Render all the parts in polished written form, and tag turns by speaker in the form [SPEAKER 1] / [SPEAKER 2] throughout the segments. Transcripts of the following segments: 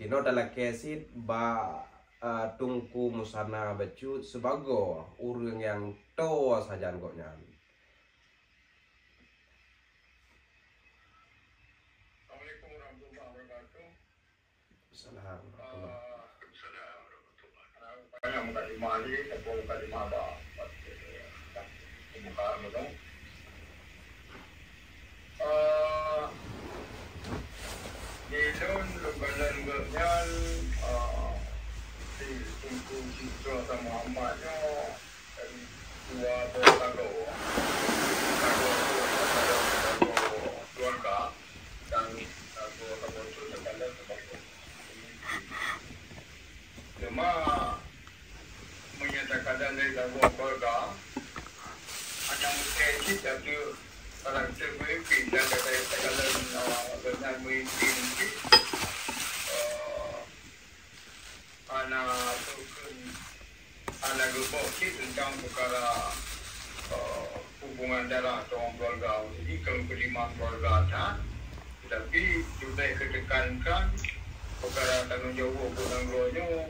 [SPEAKER 1] Kino dalam kesit ba tungku musana bacut sebago urang yang to saja anggotnya.
[SPEAKER 2] Assalamualaikum warahmatullahi wabarakatuh.
[SPEAKER 1] Assalamualaikum.
[SPEAKER 2] Saya muka di mali, saya muka di mana? Muka betul. Ilun lubalan gernyan di tungku siswa sama Muhammadnya dua berlagu keluarga dan lagu itu sekalian sebagai cuma menyatakan dari lagu keluarga hanya mungkin kita tu karakter mungkin dan dari sekalian dengan mungkin anak anak grup tentang perkara hubungan darah atau keluarga. Jadi kalau kelima keluarga tak, tetapi juga ketekankan perkara tanggungjawab keluarganya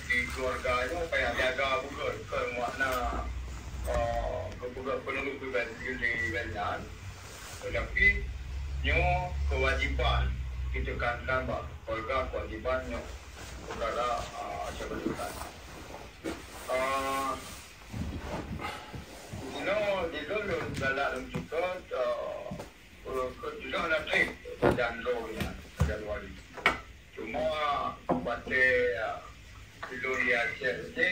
[SPEAKER 2] di keluarganya supaya jaga bukan kerana kebuka penuh pribadi banyak, tetapi nyo kewajiban ditekankan bahawa keluarga kewajibannya perkara jabatan. Di dalam dalam juga tidak ada trik dan rohnya dan wali. Cuma pada Indonesia saja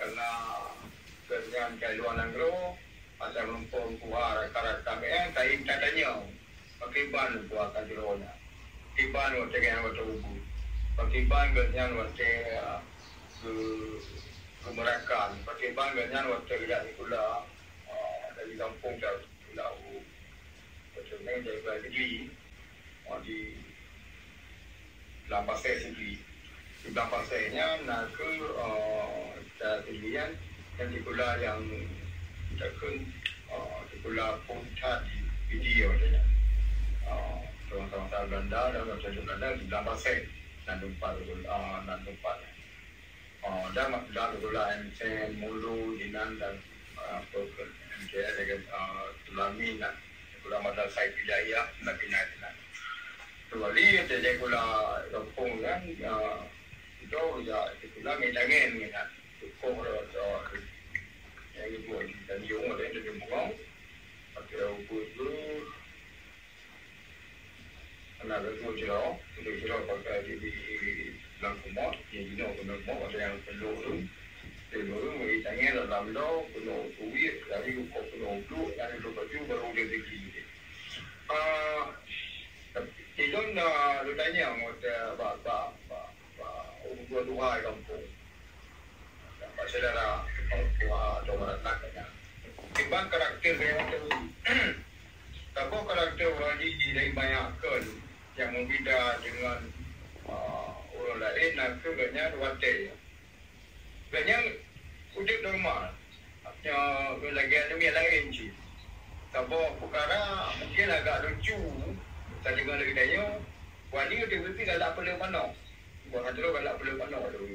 [SPEAKER 2] karena kerjaan kaluan negro asal mempun kuar karakter yang tak tanya pakai ban buat kajuronya. Iban waktu yang waktu ubu. Pakai ban kerjaan waktu kemerakan. Pakai ban kerjaan waktu kerjaan pula dari kampung dan pulau macam ni dari negeri di dalam pasal sendiri. Di dalam pasalnya nak ke pilihan yang di pulau yang takkan di pulau Punta di video saja. Sama-sama ganda dan macam ganda di dalam pasal dan tempat dan dalam pulau yang mulu dinan dan MKR dengan Tulami dan pulau Madrasah Hidayah dan Pinainan. Kembali jadi pulau kampung kan itu ya pulau Medangan kan. Kau yang itu dan yung ada yang dimulai pakai ubu anak itu pakai di langkumot yang ini orang mau ada yang perlu Medangan dalam lo penuh duit dari penuh blue dari baju baru dia beli. Itu tanya apa dua kampung. Saudara orang naknya. Timbang karakter yang tu, tapi karakter orang ini dari banyakkan yang berbeza dengan orang lain. Nak kerana watai, kerana udah normal. Yang lagi ada lain sih. Tapi perkara mungkin agak lucu. Tadi kalau kita tanya, wali itu mesti kalau perlu mana? Bukan tu kalau perlu mana tu.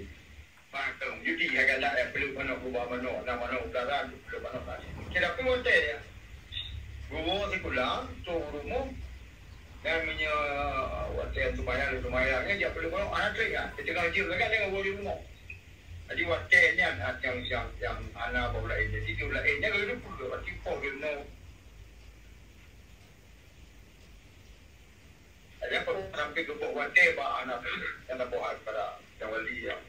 [SPEAKER 2] Macam jadi agak ada perlu mana ubah mana, nama mana udara perlu mana lagi. Kita pun hotel ya. Gua sekolah, tu rumah dan punya hotel lumayan dia perlu mana anak tu kan. Kita kalau jauh dekat dengan boleh rumah. Jadi hotelnya yang anak bawa ini, jadi bawa ini kalau itu perlu waktu perlu no. Ada perlu sampai ke bawah hotel bah anak yang tak bawa pada yang wali yang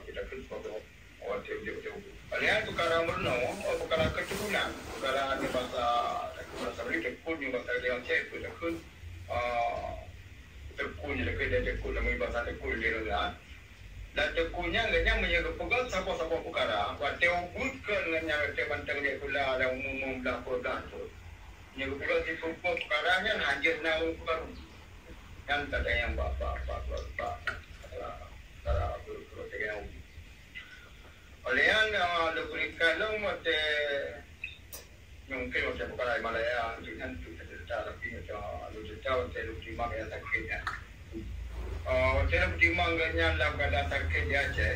[SPEAKER 2] kita kerja pada hotel dia. Alian perkara merno, perkara keturunan, perkara ni bahasa beli tekun ni bahasa dia cek tu tekun tekun je dekat tekun nama bahasa tekun dia lah. Dan tekunnya ngenya menjaga pegang siapa-siapa perkara. Hotel bukan ngenya bantang dia pula ada umum dah pegang tu. Menjaga pegang si perkaranya hajar nak perkara. Kan tak ada yang apa cara berprotein. Oleh yang diberikan lo mate mungkin macam perkara Malaya dengan cerita tapi macam lu cerita untuk terima yang tak kena. saya pertimbangannya dalam keadaan sakit di Aceh.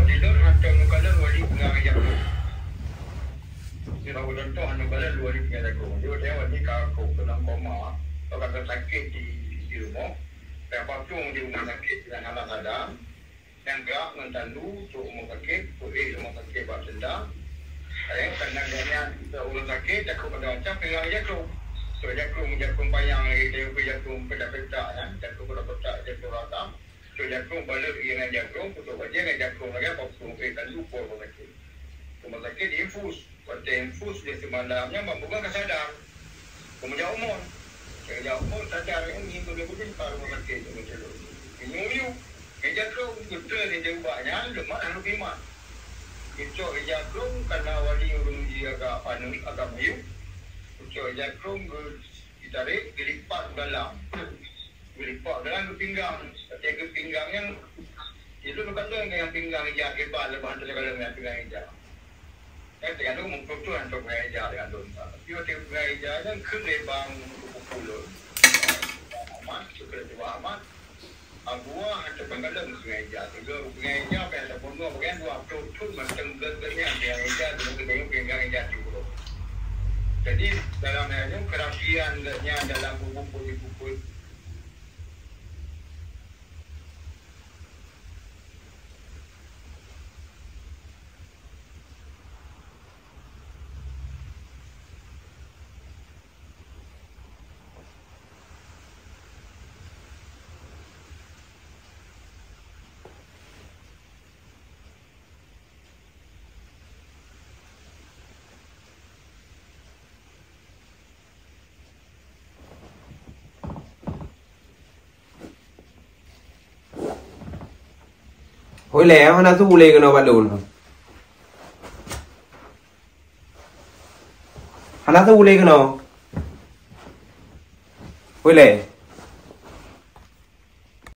[SPEAKER 2] Di luar hantar nukalan wali pengang jago. Di luar contoh nukalan wali pengang jago. Dia dia wali kalau kena koma, kalau kata sakit di rumah, lepas tu di rumah sakit dengan anak sadar, yang gerak mentandu tu rumah sakit, boleh rumah sakit buat sedang. Kadang-kadang kita orang sakit, jago pada macam pengang jago. So jago payang lagi, jago pedak-pedak kan, jago pedak-pedak, jago rata. So jago balik dengan jago, putus aja dengan jago lagi apa pun kan lupa rumah sakit. Rumah sakit infus, pada infus dia semalamnya membuka kesadar. Kemudian umur, kerja umur sadar ini boleh kalau rumah sakit itu macam tu. Ini jago betul dia ubahnya lemak dan lemak. Itu jago karena wali urung dia agak panik agak meyuk. Itu jago ditarik dilipat dalam. Dilipat dalam ke pinggang. Ke pinggang yang itu bukan tu yang pinggang hijau hebat lepas tu kalau yang pinggang hijau. Kan tergantung mempertuan untuk pinggang hijau dengan tu. Tapi pinggang hijau yang kelebang pukul. Amat, suka tu amat. Buah atau penggalan pinggang hijau. Tiga pinggang hijau apa yang terbunuh bagian dua tu macam gernya pinggang hijau dengan pinggang hijau tu. Jadi dalam ini kerapiannya dalam buku-buku
[SPEAKER 1] Hồi lẽ nó thu lên cái nó bắt đồn. Nó thu lên cái nó. Hồi lẽ